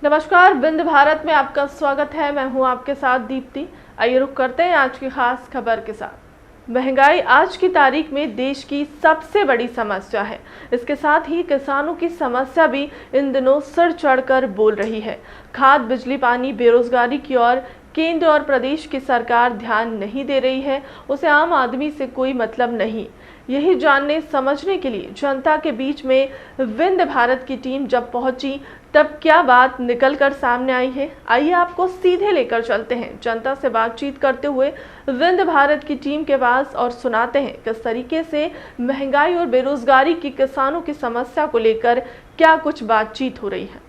नमस्कार, बिंद भारत में आपका स्वागत है। मैं हूं आपके साथ दीप्ति। आइए रुक करते हैं आज की खास खबर के साथ। महंगाई आज की तारीख में देश की सबसे बड़ी समस्या है। इसके साथ ही किसानों की समस्या भी इन दिनों सिर चढ़कर बोल रही है। खाद, बिजली, पानी, बेरोजगारी की ओर केंद्र और प्रदेश की सरकार ध्यान नहीं दे रही है। उसे आम आदमी से कोई मतलब नहीं। यही जानने समझने के लिए जनता के बीच में विंद भारत की टीम जब पहुंची तब क्या बात निकलकर सामने आई है, आइए आपको सीधे लेकर चलते हैं जनता से बातचीत करते हुए विंद भारत की टीम के पास और सुनाते हैं किस तरीके से महंगाई और बेरोजगारी की किसानों की समस्या को लेकर क्या कुछ बातचीत हो रही है।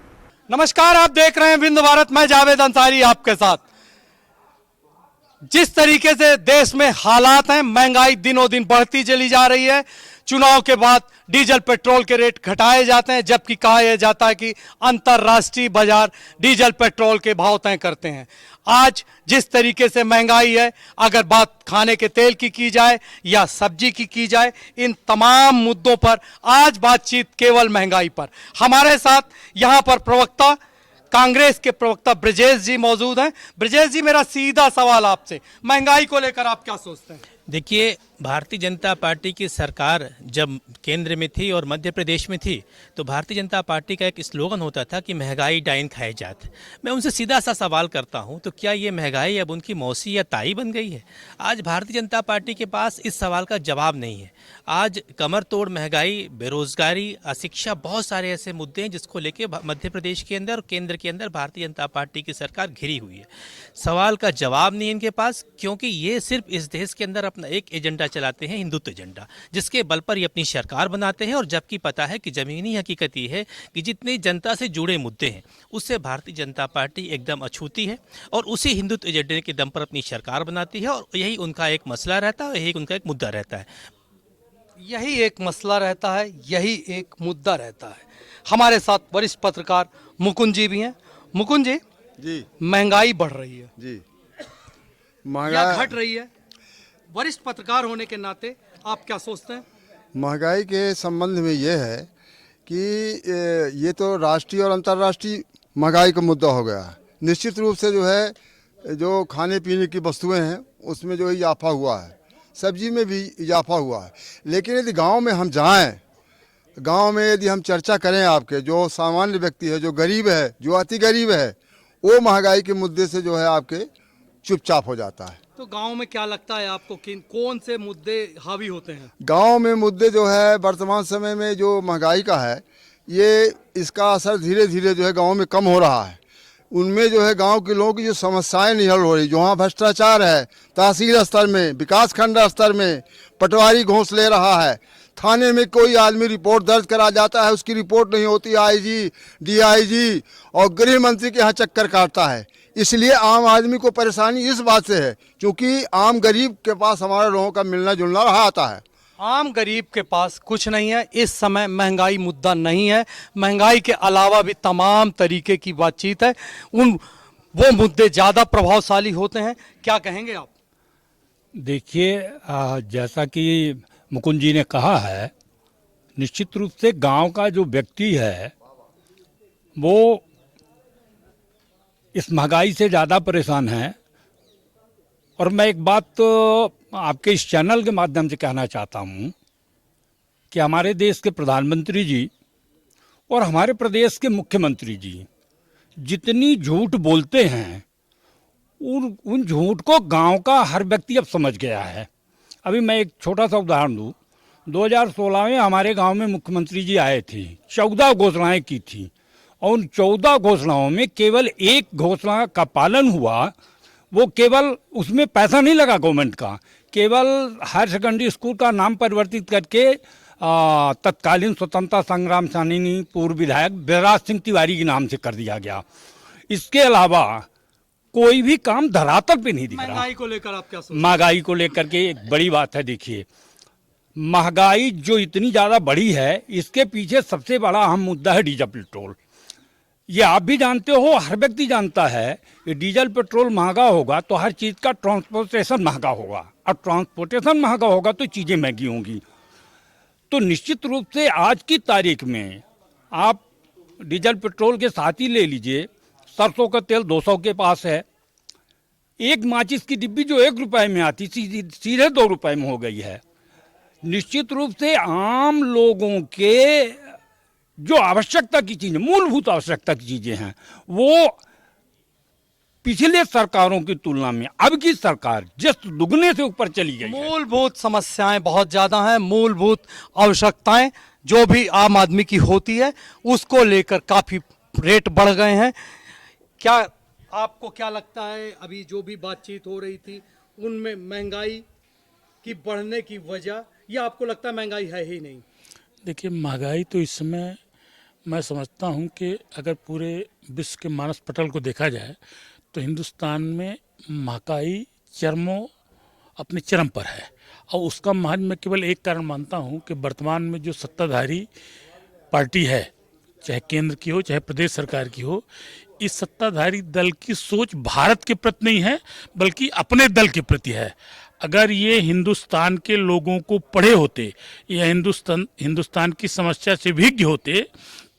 नमस्कार, आप देख रहे हैं विंद भारत। मैं जावेद अंसारी आपके साथ। जिस तरीके से देश में हालात हैं, महंगाई दिनों दिन बढ़ती चली जा रही है। चुनाव के बाद डीजल पेट्रोल के रेट घटाए जाते हैं, जबकि कहा यह जाता है कि अंतर्राष्ट्रीय बाजार डीजल पेट्रोल के भाव तय करते हैं। आज जिस तरीके से महंगाई है, अगर बात खाने के तेल की जाए या सब्जी की जाए, इन तमाम मुद्दों पर आज बातचीत केवल महंगाई पर। हमारे साथ यहां पर प्रवक्ता, कांग्रेस के प्रवक्ता ब्रजेश जी मौजूद हैं। ब्रजेश जी, मेरा सीधा सवाल आपसे, महंगाई को लेकर आप क्या सोचते हैं? देखिए, भारतीय जनता पार्टी की सरकार जब केंद्र में थी और मध्य प्रदेश में थी तो भारतीय जनता पार्टी का एक स्लोगन होता था कि महंगाई डाइन खाए जात। मैं उनसे सीधा सा सवाल करता हूं, तो क्या ये महंगाई अब उनकी मौसी या ताई बन गई है? आज भारतीय जनता पार्टी के पास इस सवाल का जवाब नहीं है। आज कमर तोड़ महंगाई, बेरोजगारी, अशिक्षा, बहुत सारे ऐसे मुद्दे हैं जिसको लेके मध्य प्रदेश के अंदर और केंद्र के अंदर भारतीय जनता पार्टी की सरकार घिरी हुई है। सवाल का जवाब नहीं इनके पास, क्योंकि ये सिर्फ इस देश के अंदर अपना एक एजेंडा चलाते हैं, हिंदुत्व एजेंडा, जिसके बल पर ये अपनी सरकार बनाते हैं। और जबकि पता है कि जमीनी हकीकत ये है कि जितने जनता से जुड़े मुद्दे हैं उससे भारतीय जनता पार्टी एकदम अछूती है और उसी हिंदुत्व एजेंडे के दम पर अपनी सरकार बनाती है। और यही उनका एक मसला रहता है, यही उनका एक मुद्दा रहता है। यही एक मसला रहता है, यही एक मुद्दा रहता है। हमारे साथ वरिष्ठ पत्रकार मुकुंद जी भी हैं। मुकुंद जी, महंगाई बढ़ रही है जी, या घट रही है? वरिष्ठ पत्रकार होने के नाते आप क्या सोचते हैं? महंगाई के संबंध में ये है कि ये तो राष्ट्रीय और अंतर्राष्ट्रीय महंगाई का मुद्दा हो गया है। निश्चित रूप से जो है, जो खाने पीने की वस्तुएं हैं उसमें जो इजाफा हुआ है, सब्जी में भी इजाफा हुआ है। लेकिन यदि गांव में हम जाएं, गांव में यदि हम चर्चा करें, आपके जो सामान्य व्यक्ति है, जो गरीब है, जो अति गरीब है, वो महंगाई के मुद्दे से जो है आपके चुपचाप हो जाता है। तो गांव में क्या लगता है आपको कि कौन से मुद्दे हावी होते हैं? गांव में मुद्दे जो है वर्तमान समय में जो महंगाई का है, ये इसका असर धीरे धीरे जो है गांव में कम हो रहा है। उनमें जो है गांव के लोगों की जो समस्याएं नहीं हल हो रही, जहाँ भ्रष्टाचार है तहसील स्तर में, विकास खंड स्तर में, पटवारी घूस ले रहा है। थाने में कोई आदमी रिपोर्ट दर्ज करा जाता है, उसकी रिपोर्ट नहीं होती, आईजी, डीआईजी और गृह मंत्री के यहाँ चक्कर काटता है। इसलिए आम आदमी को परेशानी इस बात से है क्योंकि आम गरीब के पास हमारे लोगों का मिलना जुलना रहा आता है। आम गरीब के पास कुछ नहीं है। इस समय महंगाई मुद्दा नहीं है। महंगाई के अलावा भी तमाम तरीके की बातचीत है, वो मुद्दे ज़्यादा प्रभावशाली होते हैं। क्या कहेंगे आप? देखिए, जैसा कि मुकुंद जी ने कहा है, निश्चित रूप से गांव का जो व्यक्ति है वो इस महंगाई से ज़्यादा परेशान है। और मैं एक बात तो आपके इस चैनल के माध्यम से कहना चाहता हूँ कि हमारे देश के प्रधानमंत्री जी और हमारे प्रदेश के मुख्यमंत्री जी जितनी झूठ बोलते हैं, उन झूठ को गांव का हर व्यक्ति अब समझ गया है। अभी मैं एक छोटा सा उदाहरण दूँ। 2016 में हमारे गांव में मुख्यमंत्री जी आए थे, 14 घोषणाएं की थी और उन 14 घोषणाओं में केवल एक घोषणा का पालन हुआ। वो केवल उसमें पैसा नहीं लगा गवर्नमेंट का, केवल हायर सेकेंडरी स्कूल का नाम परिवर्तित करके तत्कालीन स्वतंत्रता संग्राम सेनानी पूर्व विधायक बैराज सिंह तिवारी के नाम से कर दिया गया। इसके अलावा कोई भी काम धरातल पे नहीं दिख रहा। महंगाई को लेकर आप क्या सोचते हैं? महंगाई को लेकर के एक बड़ी बात है। देखिए, महंगाई जो इतनी ज़्यादा बढ़ी है, इसके पीछे सबसे बड़ा अहम मुद्दा है डीजल पेट्रोल। ये आप भी जानते हो, हर व्यक्ति जानता है कि डीजल पेट्रोल महंगा होगा तो हर चीज़ का ट्रांसपोर्टेशन महंगा होगा, और ट्रांसपोर्टेशन महंगा होगा तो चीज़ें महंगी होंगी। तो निश्चित रूप से आज की तारीख में आप डीजल पेट्रोल के साथ ही ले लीजिए, सरसों का तेल 200 के पास है। एक माचिस की डिब्बी जो 1 रुपए में आती सीधे 2 रुपए में हो गई है। निश्चित रूप से आम लोगों के जो आवश्यकता की चीजें, मूलभूत आवश्यकता की चीजें हैं, वो पिछले सरकारों की तुलना में अब की सरकार जस्ट दुगने से ऊपर चली गई है। मूलभूत समस्याएं बहुत ज्यादा हैं, मूलभूत आवश्यकताएं जो भी आम आदमी की होती है उसको लेकर काफी रेट बढ़ गए हैं। क्या आपको क्या लगता है, अभी जो भी बातचीत हो रही थी उनमें महंगाई की बढ़ने की वजह, या आपको लगता है महंगाई है ही नहीं? देखिए, महंगाई तो इस समय मैं समझता हूँ कि अगर पूरे विश्व के मानस पटल को देखा जाए तो हिंदुस्तान में महंगाई अपने चरम पर है। और उसका मैं केवल एक कारण मानता हूँ कि वर्तमान में जो सत्ताधारी पार्टी है, चाहे केंद्र की हो चाहे प्रदेश सरकार की हो, इस सत्ताधारी दल की सोच भारत के प्रति नहीं है बल्कि अपने दल के प्रति है। अगर ये हिंदुस्तान के लोगों को पढ़े होते या हिंदुस्तान की समस्या से विज्ञ होते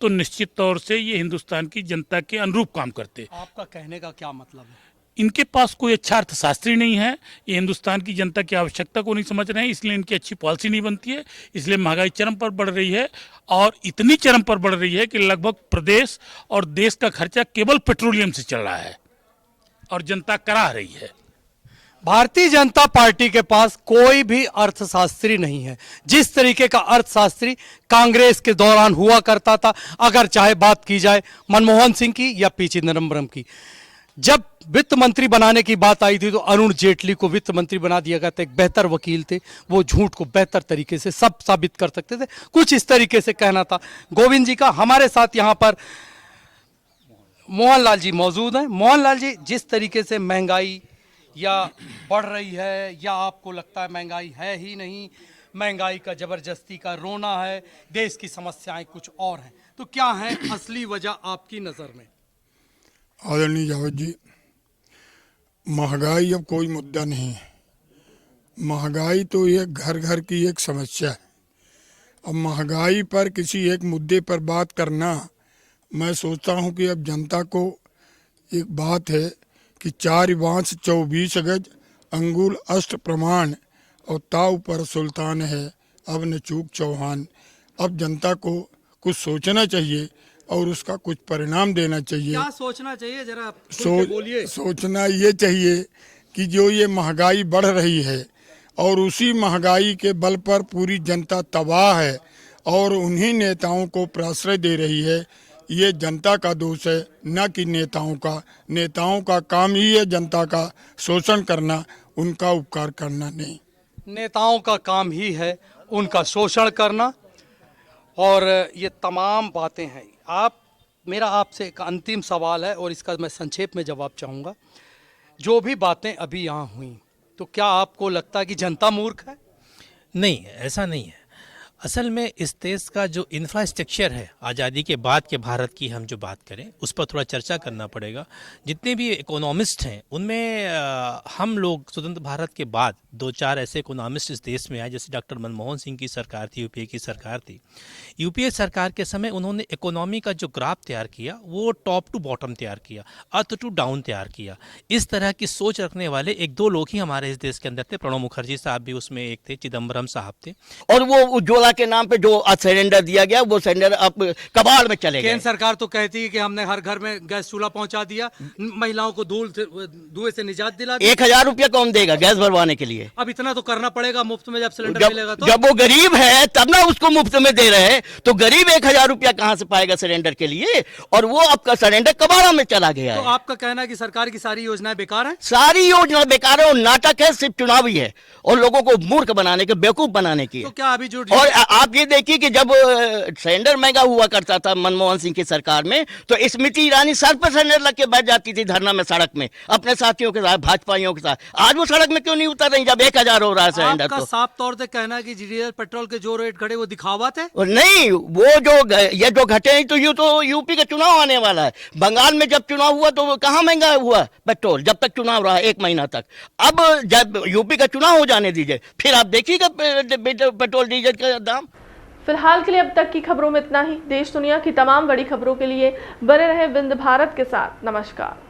तो निश्चित तौर से ये हिंदुस्तान की जनता के अनुरूप काम करते। आपका कहने का क्या मतलब है? इनके पास कोई अच्छा अर्थशास्त्री नहीं है, ये हिंदुस्तान की जनता की आवश्यकता को नहीं समझ रहे हैं, इसलिए इनकी अच्छी पॉलिसी नहीं बनती है, इसलिए महंगाई चरम पर बढ़ रही है। और इतनी चरम पर बढ़ रही है कि लगभग प्रदेश और देश का खर्चा केवल पेट्रोलियम से चल रहा है और जनता करा रही है। भारतीय जनता पार्टी के पास कोई भी अर्थशास्त्री नहीं है। जिस तरीके का अर्थशास्त्री कांग्रेस के दौरान हुआ करता था, अगर चाहे बात की जाए मनमोहन सिंह की या पी चिदंबरम की, जब वित्त मंत्री बनाने की बात आई थी तो अरुण जेटली को वित्त मंत्री बना दिया गया था। एक बेहतर वकील थे, वो झूठ को बेहतर तरीके से सब साबित कर सकते थे, कुछ इस तरीके से कहना था गोविंद जी का। हमारे साथ यहाँ पर मोहनलाल जी मौजूद हैं। मोहनलाल जी, जिस तरीके से महंगाई या बढ़ रही है, या आपको लगता है महंगाई है ही नहीं, महंगाई का जबरदस्ती का रोना है, देश की समस्याएं कुछ और हैं, तो क्या है असली वजह आपकी नजर में? आदरणीय जावेद जी, महंगाई अब कोई मुद्दा नहीं है। महंगाई तो एक घर घर की एक समस्या है। अब महंगाई पर किसी एक मुद्दे पर बात करना, मैं सोचता हूं कि अब जनता को एक बात है कि 4 बांस 24 गज, अंगुल अष्ट प्रमाण, और ताव पर सुल्तान है अब न चूक चौहान। अब जनता को कुछ सोचना चाहिए और उसका कुछ परिणाम देना चाहिए। क्या सोचना चाहिए, जरा बोलिए। सोचना ये चाहिए कि जो ये महंगाई बढ़ रही है और उसी महंगाई के बल पर पूरी जनता तबाह है और उन्हीं नेताओं को प्रश्रय दे रही है, ये जनता का दोष है, न कि नेताओं का। नेताओं का काम ही है जनता का शोषण करना, उनका उपकार करना नहीं। नेताओं का काम ही है उनका शोषण करना, और ये तमाम बातें हैं। मेरा आपसे एक अंतिम सवाल है और इसका मैं संक्षेप में जवाब चाहूँगा। जो भी बातें अभी यहाँ हुई, तो क्या आपको लगता है कि जनता मूर्ख है? नहीं, ऐसा नहीं है। असल में इस देश का जो इंफ्रास्ट्रक्चर है, आज़ादी के बाद के भारत की हम जो बात करें उस पर थोड़ा चर्चा करना पड़ेगा। जितने भी इकोनॉमिस्ट हैं उनमें हम लोग स्वतंत्र भारत के बाद 2-4 ऐसे इकोनॉमिस्ट इस देश में आए, जैसे डॉक्टर मनमोहन सिंह की सरकार थी, यूपीए की सरकार थी। यूपीए सरकार के समय उन्होंने इकोनॉमी का जो ग्राफ तैयार किया वो टॉप टू बॉटम तैयार किया, अर्थ टू डाउन तैयार किया। इस तरह की सोच रखने वाले 1-2 लोग ही हमारे इस देश के अंदर थे। प्रणब मुखर्जी साहब भी उसमें एक थे, चिदम्बरम साहब थे। और वो उज्ज्वला के नाम पे जो सिलेंडर दिया गया वो सिलेंडर अब कबाड़ में चले गए। केंद्र सरकार तो कहती है कि हमने हर घर में गैस चूल्हा पहुंचा दिया, महिलाओं को धुएं से निजात दिला दी। 1000 रुपया कौन देगा गैस भरवाने के लिए? अब इतना तो करना पड़ेगा मुफ्त में, जब सिलेंडर मिलेगा तो। जब वो गरीब है तब ना उसको मुफ्त में दे रहे हैं, तो गरीब 1000 रुपया कहाँ से पाएगा सिलेंडर के लिए? और वो आपका सिलेंडर कबाड़ा में चला गया तो है। आपका कहना है कि सरकार की सारी योजनाएं बेकार हैं? सारी योजना बेकार है और नाटक है, सिर्फ चुनावी है और लोगों को मूर्ख बनाने के, बेवकूफ बनाने की। तो क्या अभी जो और आप ये देखिए कि जब सिलेंडर महंगा हुआ करता था मनमोहन सिंह की सरकार में, तो स्मृति ईरानी सर पर सिलेंडर लग के बैठ जाती थी धरना में सड़क में अपने साथियों के साथ, भाजपाइयों के साथ। आज वो सड़क में क्यों नहीं उतर रही जब 1000 हो रहा है सिलेंडर? आपका तो साफ तौर से कहना है कि डीजल पेट्रोल के जो रेट घटे वो दिखावा थे? नहीं, वो जो घटे नहीं तो यूपी का चुनाव आने वाला है। बंगाल में जब चुनाव हुआ तो कहाँ महंगा हुआ पेट्रोल, जब तक चुनाव रहा 1 महीना तक। अब जब यूपी का चुनाव हो जाने दीजिए, फिर आप देखिएगा पेट्रोल डीजल का दाम। फिलहाल के लिए अब तक की खबरों में इतना ही। देश दुनिया की तमाम बड़ी खबरों के लिए बने रहे विंध्य भारत के साथ। नमस्कार।